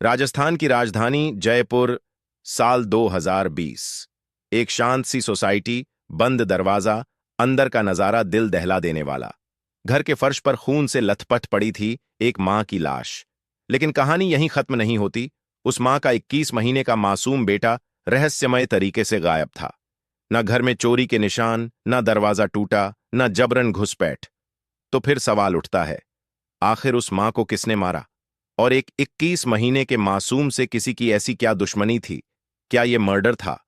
राजस्थान की राजधानी जयपुर, साल 2020। एक शांत सी सोसाइटी, बंद दरवाजा, अंदर का नजारा दिल दहला देने वाला। घर के फर्श पर खून से लथपथ पड़ी थी एक मां की लाश। लेकिन कहानी यहीं खत्म नहीं होती। उस मां का 21 महीने का मासूम बेटा रहस्यमय तरीके से गायब था। न घर में चोरी के निशान, न दरवाजा टूटा, न जबरन घुसपैठ। तो फिर सवाल उठता है, आखिर उस मां को किसने मारा? और एक 21 महीने के मासूम से किसी की ऐसी क्या दुश्मनी थी? क्या यह मर्डर था,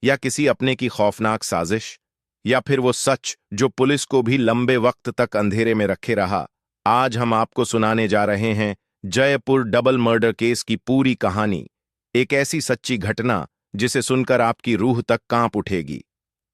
या किसी अपने की खौफनाक साजिश, या फिर वो सच जो पुलिस को भी लंबे वक्त तक अंधेरे में रखे रहा? आज हम आपको सुनाने जा रहे हैं जयपुर डबल मर्डर केस की पूरी कहानी। एक ऐसी सच्ची घटना जिसे सुनकर आपकी रूह तक कांप उठेगी।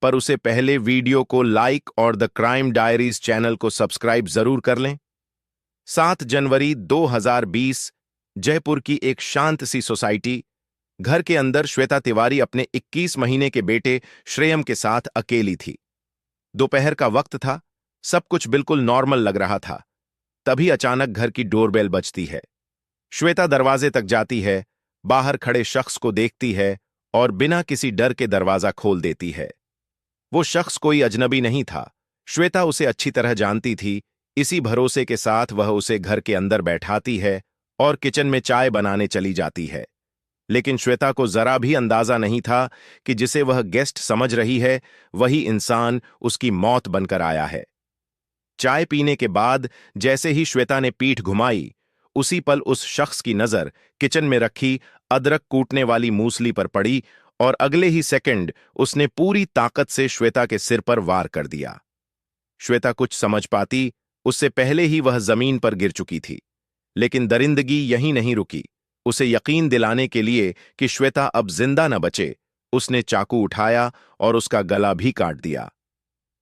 पर उसे पहले वीडियो को लाइक और द क्राइम डायरीज चैनल को सब्सक्राइब जरूर कर लें। 7 जनवरी 2020, जयपुर की एक शांत सी सोसाइटी। घर के अंदर श्वेता तिवारी अपने 21 महीने के बेटे श्रेयम के साथ अकेली थी। दोपहर का वक्त था, सब कुछ बिल्कुल नॉर्मल लग रहा था। तभी अचानक घर की डोरबेल बजती है। श्वेता दरवाजे तक जाती है, बाहर खड़े शख्स को देखती है और बिना किसी डर के दरवाजा खोल देती है। वो शख्स कोई अजनबी नहीं था। श्वेता उसे अच्छी तरह जानती थी। इसी भरोसे के साथ वह उसे घर के अंदर बैठाती है और किचन में चाय बनाने चली जाती है। लेकिन श्वेता को जरा भी अंदाजा नहीं था कि जिसे वह गेस्ट समझ रही है, वही इंसान उसकी मौत बनकर आया है। चाय पीने के बाद जैसे ही श्वेता ने पीठ घुमाई, उसी पल उस शख्स की नजर किचन में रखी अदरक कूटने वाली मूसली पर पड़ी और अगले ही सेकंड उसने पूरी ताकत से श्वेता के सिर पर वार कर दिया। श्वेता कुछ समझ पाती उससे पहले ही वह जमीन पर गिर चुकी थी। लेकिन दरिंदगी यहीं नहीं रुकी। उसे यकीन दिलाने के लिए कि श्वेता अब जिंदा न बचे, उसने चाकू उठाया और उसका गला भी काट दिया।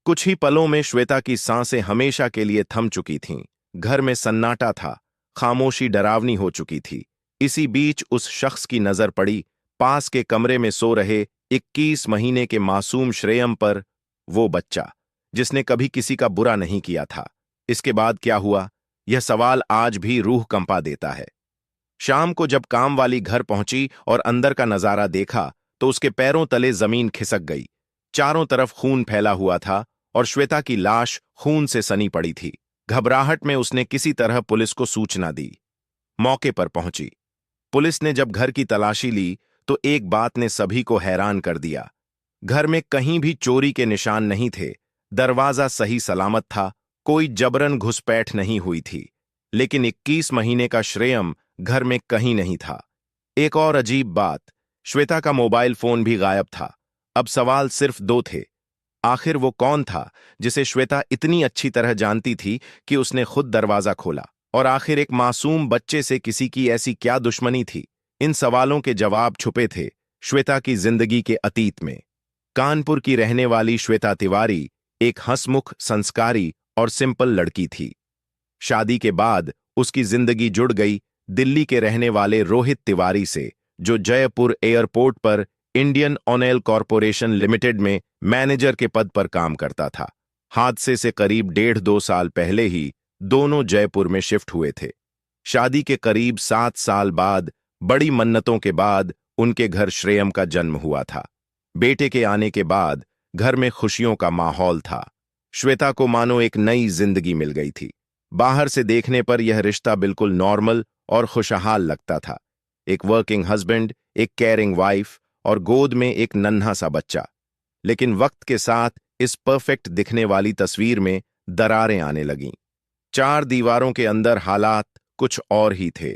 कुछ ही पलों में श्वेता की सांसें हमेशा के लिए थम चुकी थीं। घर में सन्नाटा था, खामोशी डरावनी हो चुकी थी। इसी बीच उस शख्स की नजर पड़ी पास के कमरे में सो रहे 21 महीने के मासूम श्रेयम पर, वो बच्चा जिसने कभी किसी का बुरा नहीं किया था। इसके बाद क्या हुआ, यह सवाल आज भी रूह कंपा देता है। शाम को जब काम वाली घर पहुंची और अंदर का नजारा देखा तो उसके पैरों तले जमीन खिसक गई। चारों तरफ खून फैला हुआ था और श्वेता की लाश खून से सनी पड़ी थी। घबराहट में उसने किसी तरह पुलिस को सूचना दी। मौके पर पहुंची पुलिस ने जब घर की तलाशी ली तो एक बात ने सभी को हैरान कर दिया। घर में कहीं भी चोरी के निशान नहीं थे। दरवाजा सही सलामत था, कोई जबरन घुसपैठ नहीं हुई थी। लेकिन 21 महीने का श्रेयम घर में कहीं नहीं था। एक और अजीब बात, श्वेता का मोबाइल फोन भी गायब था। अब सवाल सिर्फ दो थे। आखिर वो कौन था जिसे श्वेता इतनी अच्छी तरह जानती थी कि उसने खुद दरवाजा खोला? और आखिर एक मासूम बच्चे से किसी की ऐसी क्या दुश्मनी थी? इन सवालों के जवाब छुपे थे श्वेता की जिंदगी के अतीत में। कानपुर की रहने वाली श्वेता तिवारी एक हंसमुख, संस्कारी और सिंपल लड़की थी। शादी के बाद उसकी जिंदगी जुड़ गई दिल्ली के रहने वाले रोहित तिवारी से, जो जयपुर एयरपोर्ट पर इंडियन ऑयल कॉरपोरेशन लिमिटेड में मैनेजर के पद पर काम करता था। हादसे से करीब 1.5-2 साल पहले ही दोनों जयपुर में शिफ्ट हुए थे। शादी के करीब 7 साल बाद, बड़ी मन्नतों के बाद उनके घर श्रेयम का जन्म हुआ था। बेटे के आने के बाद घर में खुशियों का माहौल था। श्वेता को मानो एक नई जिंदगी मिल गई थी। बाहर से देखने पर यह रिश्ता बिल्कुल नॉर्मल और खुशहाल लगता था। एक वर्किंग हस्बैंड, एक केयरिंग वाइफ और गोद में एक नन्हा सा बच्चा। लेकिन वक्त के साथ इस परफेक्ट दिखने वाली तस्वीर में दरारें आने लगीं। 4 दीवारों के अंदर हालात कुछ और ही थे।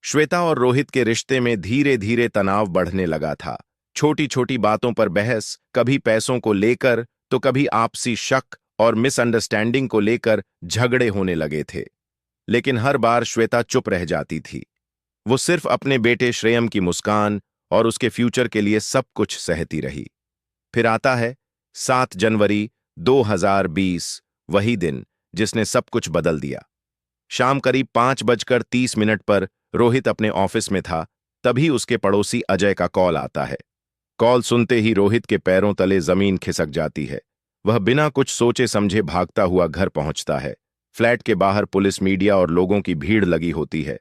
श्वेता और रोहित के रिश्ते में धीरे धीरे तनाव बढ़ने लगा था। छोटी छोटी बातों पर बहस, कभी पैसों को लेकर तो कभी आपसी शक और मिसअंडरस्टैंडिंग को लेकर झगड़े होने लगे थे। लेकिन हर बार श्वेता चुप रह जाती थी। वो सिर्फ अपने बेटे श्रेयम की मुस्कान और उसके फ्यूचर के लिए सब कुछ सहती रही। फिर आता है 7 जनवरी 2020, वही दिन जिसने सब कुछ बदल दिया। शाम करीब 5:30 पर रोहित अपने ऑफिस में था, तभी उसके पड़ोसी अजय का कॉल आता है। कॉल सुनते ही रोहित के पैरों तले जमीन खिसक जाती है। वह बिना कुछ सोचे समझे भागता हुआ घर पहुंचता है। फ्लैट के बाहर पुलिस, मीडिया और लोगों की भीड़ लगी होती है।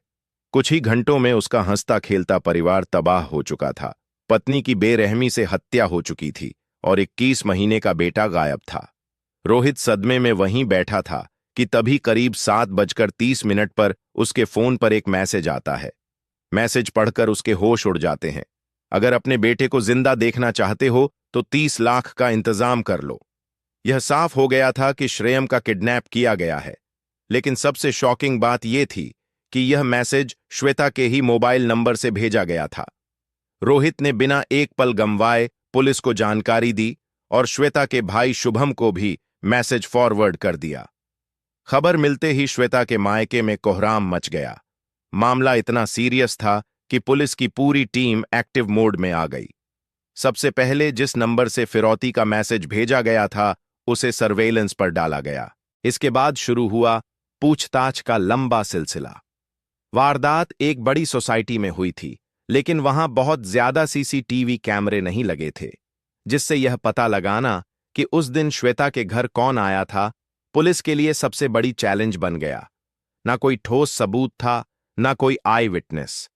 कुछ ही घंटों में उसका हंसता खेलता परिवार तबाह हो चुका था। पत्नी की बेरहमी से हत्या हो चुकी थी और 21 महीने का बेटा गायब था। रोहित सदमे में वहीं बैठा था कि तभी करीब 7:30 पर उसके फोन पर एक मैसेज आता है। मैसेज पढ़कर उसके होश उड़ जाते हैं। अगर अपने बेटे को जिंदा देखना चाहते हो तो 30 लाख का इंतजाम कर लो। यह साफ हो गया था कि श्रेयम का किडनैप किया गया है। लेकिन सबसे शॉकिंग बात यह थी कि यह मैसेज श्वेता के ही मोबाइल नंबर से भेजा गया था। रोहित ने बिना एक पल गंवाए पुलिस को जानकारी दी और श्वेता के भाई शुभम को भी मैसेज फॉरवर्ड कर दिया। खबर मिलते ही श्वेता के मायके में कोहराम मच गया। मामला इतना सीरियस था कि पुलिस की पूरी टीम एक्टिव मोड में आ गई। सबसे पहले जिस नंबर से फिरौती का मैसेज भेजा गया था उसे सर्वेलेंस पर डाला गया। इसके बाद शुरू हुआ पूछताछ का लंबा सिलसिला। वारदात एक बड़ी सोसाइटी में हुई थी, लेकिन वहां बहुत ज्यादा सीसीटीवी कैमरे नहीं लगे थे, जिससे यह पता लगाना कि उस दिन श्वेता के घर कौन आया था पुलिस के लिए सबसे बड़ी चैलेंज बन गया। ना कोई ठोस सबूत था, ना कोई आई विटनेस।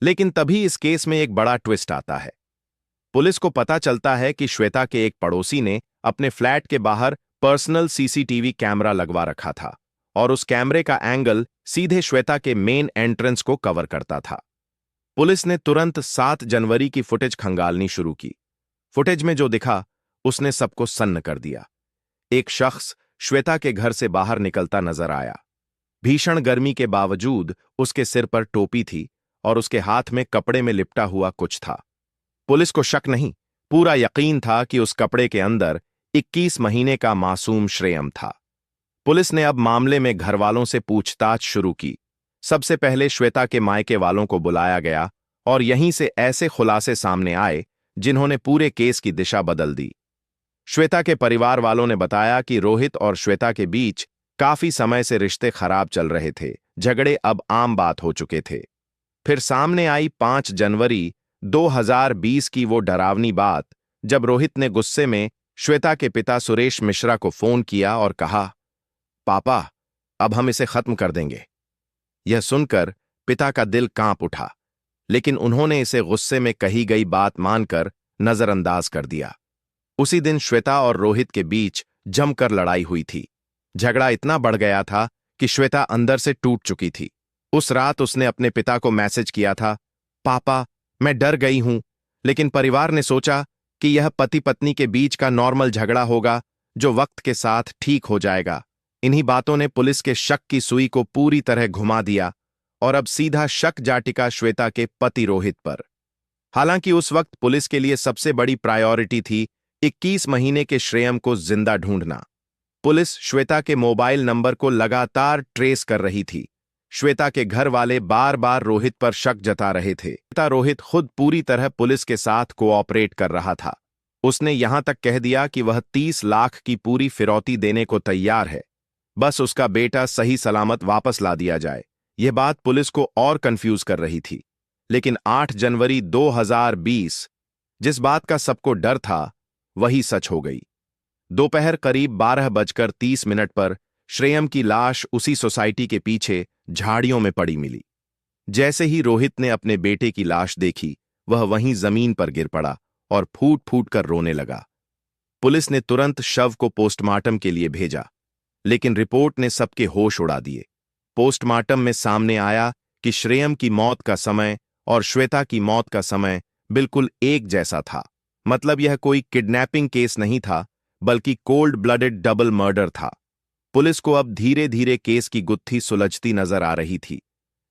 लेकिन तभी इस केस में एक बड़ा ट्विस्ट आता है। पुलिस को पता चलता है कि श्वेता के एक पड़ोसी ने अपने फ्लैट के बाहर पर्सनल सीसीटीवी कैमरा लगवा रखा था और उस कैमरे का एंगल सीधे श्वेता के मेन एंट्रेंस को कवर करता था। पुलिस ने तुरंत 7 जनवरी की फुटेज खंगालनी शुरू की। फुटेज में जो दिखा उसने सबको सन्न कर दिया। एक शख्स श्वेता के घर से बाहर निकलता नजर आया। भीषण गर्मी के बावजूद उसके सिर पर टोपी थी और उसके हाथ में कपड़े में लिपटा हुआ कुछ था। पुलिस को शक नहीं, पूरा यकीन था कि उस कपड़े के अंदर 21 महीने का मासूम श्रेयम था। पुलिस ने अब मामले में घरवालों से पूछताछ शुरू की। सबसे पहले श्वेता के मायके वालों को बुलाया गया और यहीं से ऐसे खुलासे सामने आए जिन्होंने पूरे केस की दिशा बदल दी। श्वेता के परिवार वालों ने बताया कि रोहित और श्वेता के बीच काफी समय से रिश्ते खराब चल रहे थे। झगड़े अब आम बात हो चुके थे। फिर सामने आई 5 जनवरी 2020 की वो डरावनी बात, जब रोहित ने गुस्से में श्वेता के पिता सुरेश मिश्रा को फोन किया और कहा, पापा, अब हम इसे खत्म कर देंगे। यह सुनकर पिता का दिल कांप उठा, लेकिन उन्होंने इसे गुस्से में कही गई बात मानकर नजरअंदाज कर दिया। उसी दिन श्वेता और रोहित के बीच जमकर लड़ाई हुई थी। झगड़ा इतना बढ़ गया था कि श्वेता अंदर से टूट चुकी थी। उस रात उसने अपने पिता को मैसेज किया था, पापा, मैं डर गई हूं। लेकिन परिवार ने सोचा कि यह पति पत्नी के बीच का नॉर्मल झगड़ा होगा जो वक्त के साथ ठीक हो जाएगा। इन्हीं बातों ने पुलिस के शक की सुई को पूरी तरह घुमा दिया और अब सीधा शक जाटिका श्वेता के पति रोहित पर। हालांकि उस वक्त पुलिस के लिए सबसे बड़ी प्रायोरिटी थी 21 महीने के श्रेयम को जिंदा ढूंढना। पुलिस श्वेता के मोबाइल नंबर को लगातार ट्रेस कर रही थी। श्वेता के घर वाले बार बार रोहित पर शक जता रहे थे। रोहित खुद पूरी तरह पुलिस के साथ कोऑपरेट कर रहा था। उसने यहां तक कह दिया कि वह 30 लाख की पूरी फिरौती देने को तैयार है, बस उसका बेटा सही सलामत वापस ला दिया जाए। यह बात पुलिस को और कंफ्यूज कर रही थी। लेकिन 8 जनवरी 2020 जिस बात का सबको डर था वही सच हो गई। दोपहर करीब 12:30 पर श्रेयम की लाश उसी सोसाइटी के पीछे झाड़ियों में पड़ी मिली। जैसे ही रोहित ने अपने बेटे की लाश देखी, वह वहीं जमीन पर गिर पड़ा और फूट फूट कर रोने लगा। पुलिस ने तुरंत शव को पोस्टमार्टम के लिए भेजा, लेकिन रिपोर्ट ने सबके होश उड़ा दिए। पोस्टमार्टम में सामने आया कि श्रेयम की मौत का समय और श्वेता की मौत का समय बिल्कुल एक जैसा था। मतलब यह कोई किडनैपिंग केस नहीं था, बल्कि कोल्ड ब्लडेड डबल मर्डर था। पुलिस को अब धीरे धीरे केस की गुत्थी सुलझती नजर आ रही थी।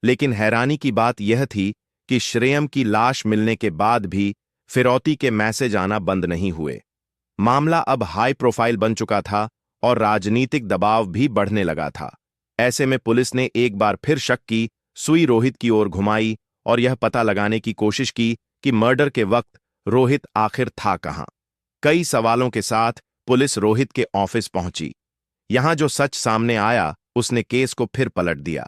लेकिन हैरानी की बात यह थी कि श्रेयम की लाश मिलने के बाद भी फिरौती के मैसेज आना बंद नहीं हुए। मामला अब हाई प्रोफाइल बन चुका था और राजनीतिक दबाव भी बढ़ने लगा था। ऐसे में पुलिस ने एक बार फिर शक की सुई रोहित की ओर घुमाई और यह पता लगाने की कोशिश की कि मर्डर के वक्त रोहित आखिर था कहां। कई सवालों के साथ पुलिस रोहित के ऑफिस पहुंची। यहां जो सच सामने आया उसने केस को फिर पलट दिया।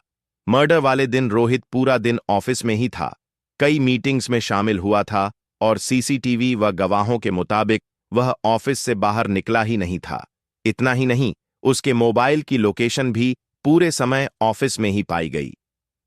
मर्डर वाले दिन रोहित पूरा दिन ऑफिस में ही था, कई मीटिंग्स में शामिल हुआ था और सीसीटीवी व गवाहों के मुताबिक वह ऑफिस से बाहर निकला ही नहीं था। इतना ही नहीं, उसके मोबाइल की लोकेशन भी पूरे समय ऑफिस में ही पाई गई।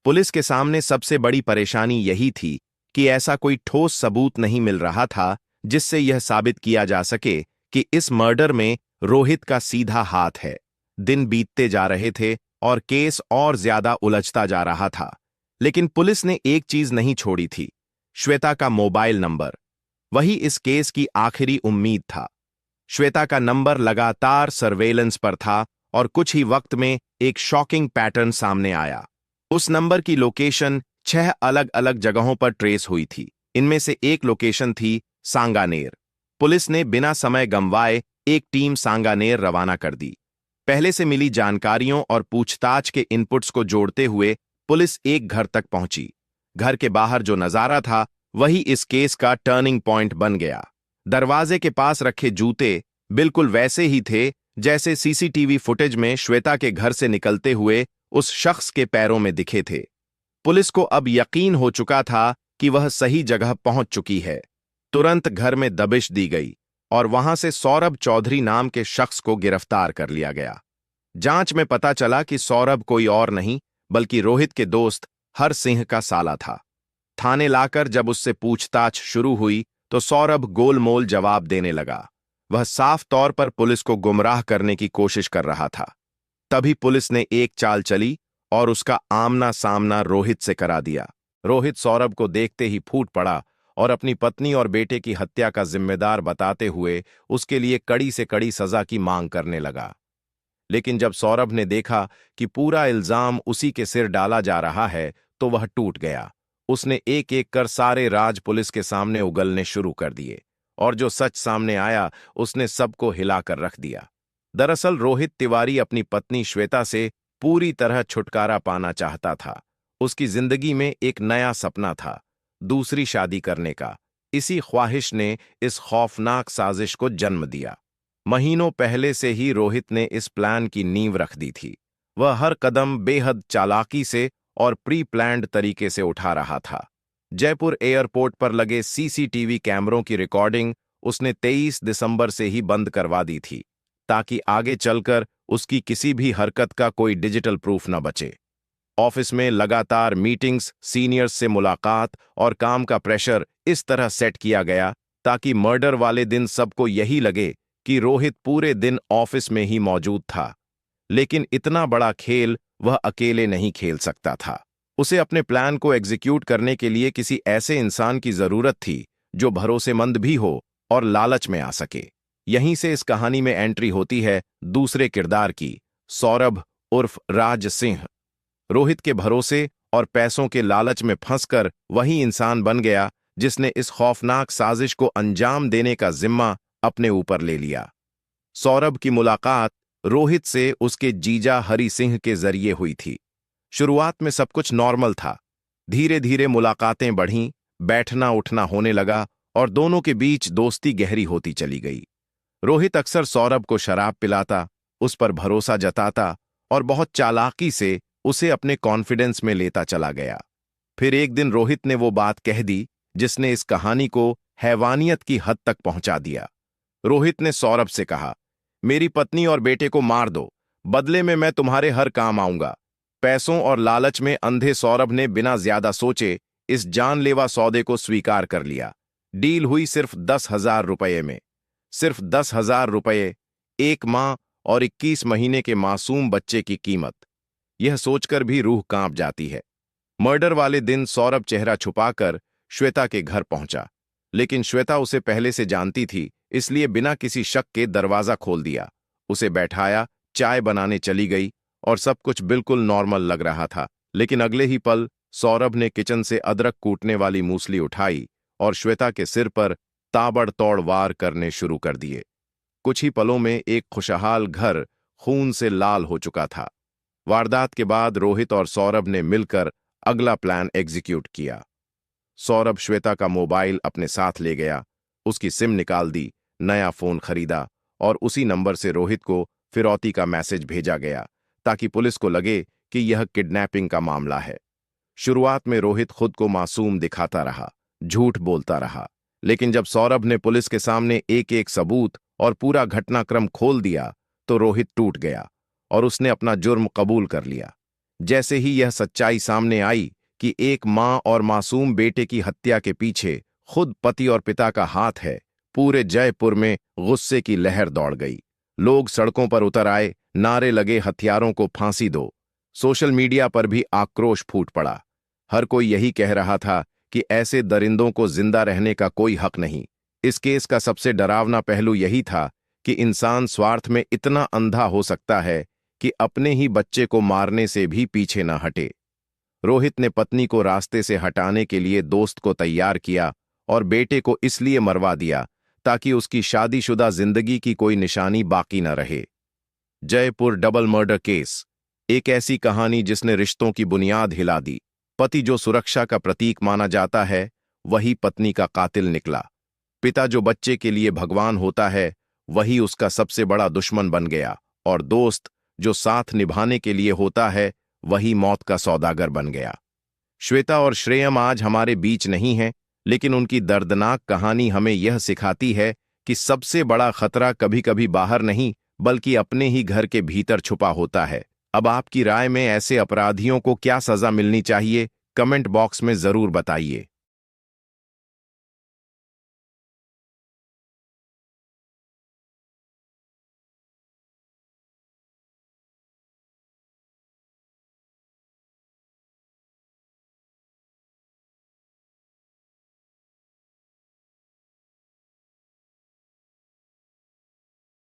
पुलिस के सामने सबसे बड़ी परेशानी यही थी कि ऐसा कोई ठोस सबूत नहीं मिल रहा था जिससे यह साबित किया जा सके कि इस मर्डर में रोहित का सीधा हाथ है। दिन बीतते जा रहे थे और केस और ज्यादा उलझता जा रहा था, लेकिन पुलिस ने एक चीज नहीं छोड़ी थी, श्वेता का मोबाइल नंबर। वही इस केस की आखिरी उम्मीद था। श्वेता का नंबर लगातार सर्वेलेंस पर था और कुछ ही वक्त में एक शॉकिंग पैटर्न सामने आया। उस नंबर की लोकेशन 6 अलग अलग जगहों पर ट्रेस हुई थी। इनमें से एक लोकेशन थी सांगानेर। पुलिस ने बिना समय गंवाए एक टीम सांगानेर रवाना कर दी। पहले से मिली जानकारियों और पूछताछ के इनपुट्स को जोड़ते हुए पुलिस एक घर तक पहुंची। घर के बाहर जो नजारा था वही इस केस का टर्निंग पॉइंट बन गया। दरवाजे के पास रखे जूते बिल्कुल वैसे ही थे जैसे सीसीटीवी फुटेज में श्वेता के घर से निकलते हुए उस शख्स के पैरों में दिखे थे। पुलिस को अब यकीन हो चुका था कि वह सही जगह पहुंच चुकी है। तुरंत घर में दबिश दी गई और वहां से सौरभ चौधरी नाम के शख्स को गिरफ्तार कर लिया गया। जांच में पता चला कि सौरभ कोई और नहीं बल्कि रोहित के दोस्त हर सिंह का साला था। थाने लाकर जब उससे पूछताछ शुरू हुई तो सौरभ गोलमोल जवाब देने लगा। वह साफ तौर पर पुलिस को गुमराह करने की कोशिश कर रहा था। तभी पुलिस ने एक चाल चली और उसका आमना सामना रोहित से करा दिया। रोहित सौरभ को देखते ही फूट पड़ा और अपनी पत्नी और बेटे की हत्या का जिम्मेदार बताते हुए उसके लिए कड़ी से कड़ी सजा की मांग करने लगा। लेकिन जब सौरभ ने देखा कि पूरा इल्जाम उसी के सिर डाला जा रहा है तो वह टूट गया। उसने एक एक कर सारे राज पुलिस के सामने उगलने शुरू कर दिए और जो सच सामने आया उसने सबको हिलाकर रख दिया। दरअसल रोहित तिवारी अपनी पत्नी श्वेता से पूरी तरह छुटकारा पाना चाहता था। उसकी जिंदगी में एक नया सपना था, दूसरी शादी करने का। इसी ख्वाहिश ने इस खौफनाक साजिश को जन्म दिया। महीनों पहले से ही रोहित ने इस प्लान की नींव रख दी थी। वह हर कदम बेहद चालाकी से और प्री प्लान्ड तरीके से उठा रहा था। जयपुर एयरपोर्ट पर लगे सीसीटीवी कैमरों की रिकॉर्डिंग उसने 23 दिसंबर से ही बंद करवा दी थी ताकि आगे चलकर उसकी किसी भी हरकत का कोई डिजिटल प्रूफ न बचे। ऑफिस में लगातार मीटिंग्स, सीनियर्स से मुलाकात और काम का प्रेशर इस तरह सेट किया गया ताकि मर्डर वाले दिन सबको यही लगे कि रोहित पूरे दिन ऑफिस में ही मौजूद था। लेकिन इतना बड़ा खेल वह अकेले नहीं खेल सकता था। उसे अपने प्लान को एग्जीक्यूट करने के लिए किसी ऐसे इंसान की जरूरत थी जो भरोसेमंद भी हो और लालच में आ सके। यहीं से इस कहानी में एंट्री होती है दूसरे किरदार की, सौरभ उर्फ राज सिंह। रोहित के भरोसे और पैसों के लालच में फंसकर वही इंसान बन गया जिसने इस खौफनाक साजिश को अंजाम देने का जिम्मा अपने ऊपर ले लिया। सौरभ की मुलाकात रोहित से उसके जीजा हरि सिंह के जरिए हुई थी। शुरुआत में सब कुछ नॉर्मल था। धीरे धीरे मुलाकातें बढ़ीं, बैठना उठना होने लगा और दोनों के बीच दोस्ती गहरी होती चली गई। रोहित अक्सर सौरभ को शराब पिलाता, उस पर भरोसा जताता और बहुत चालाकी से उसे अपने कॉन्फिडेंस में लेता चला गया। फिर एक दिन रोहित ने वो बात कह दी जिसने इस कहानी को हैवानियत की हद तक पहुंचा दिया। रोहित ने सौरभ से कहा, मेरी पत्नी और बेटे को मार दो, बदले में मैं तुम्हारे हर काम आऊंगा। पैसों और लालच में अंधे सौरभ ने बिना ज्यादा सोचे इस जानलेवा सौदे को स्वीकार कर लिया। डील हुई सिर्फ 10,000 रुपये में। सिर्फ 10,000 रुपये, 1 माह और 21 महीने के मासूम बच्चे की कीमत। यह सोचकर भी रूह कांप जाती है। मर्डर वाले दिन सौरभ चेहरा छुपाकर श्वेता के घर पहुंचा, लेकिन श्वेता उसे पहले से जानती थी, इसलिए बिना किसी शक के दरवाजा खोल दिया। उसे बैठाया, चाय बनाने चली गई और सब कुछ बिल्कुल नॉर्मल लग रहा था। लेकिन अगले ही पल सौरभ ने किचन से अदरक कूटने वाली मूसली उठाई और श्वेता के सिर पर ताबड़तोड़ वार करने शुरू कर दिए। कुछ ही पलों में एक खुशहाल घर खून से लाल हो चुका था। वारदात के बाद रोहित और सौरभ ने मिलकर अगला प्लान एग्जीक्यूट किया। सौरभ श्वेता का मोबाइल अपने साथ ले गया, उसकी सिम निकाल दी, नया फोन खरीदा और उसी नंबर से रोहित को फिरौती का मैसेज भेजा गया ताकि पुलिस को लगे कि यह किडनैपिंग का मामला है। शुरुआत में रोहित खुद को मासूम दिखाता रहा, झूठ बोलता रहा, लेकिन जब सौरभ ने पुलिस के सामने एक एक सबूत और पूरा घटनाक्रम खोल दिया तो रोहित टूट गया और उसने अपना जुर्म कबूल कर लिया। जैसे ही यह सच्चाई सामने आई कि एक मां और मासूम बेटे की हत्या के पीछे खुद पति और पिता का हाथ है, पूरे जयपुर में गुस्से की लहर दौड़ गई। लोग सड़कों पर उतर आए, नारे लगे, हथियारों को फांसी दो। सोशल मीडिया पर भी आक्रोश फूट पड़ा। हर कोई यही कह रहा था कि ऐसे दरिंदों को जिंदा रहने का कोई हक नहीं। इस केस का सबसे डरावना पहलू यही था कि इंसान स्वार्थ में इतना अंधा हो सकता है कि अपने ही बच्चे को मारने से भी पीछे न हटे। रोहित ने पत्नी को रास्ते से हटाने के लिए दोस्त को तैयार किया और बेटे को इसलिए मरवा दिया ताकि उसकी शादीशुदा जिंदगी की कोई निशानी बाकी न रहे। जयपुर डबल मर्डर केस, एक ऐसी कहानी जिसने रिश्तों की बुनियाद हिला दी। पति जो सुरक्षा का प्रतीक माना जाता है, वही पत्नी का कातिल निकला। पिता जो बच्चे के लिए भगवान होता है, वही उसका सबसे बड़ा दुश्मन बन गया। और दोस्त जो साथ निभाने के लिए होता है, वही मौत का सौदागर बन गया। श्वेता और श्रेयम आज हमारे बीच नहीं हैं, लेकिन उनकी दर्दनाक कहानी हमें यह सिखाती है कि सबसे बड़ा खतरा कभी कभी बाहर नहीं, बल्कि अपने ही घर के भीतर छुपा होता है। अब आपकी राय में ऐसे अपराधियों को क्या सजा मिलनी चाहिए? कमेंट बॉक्स में जरूर बताइए।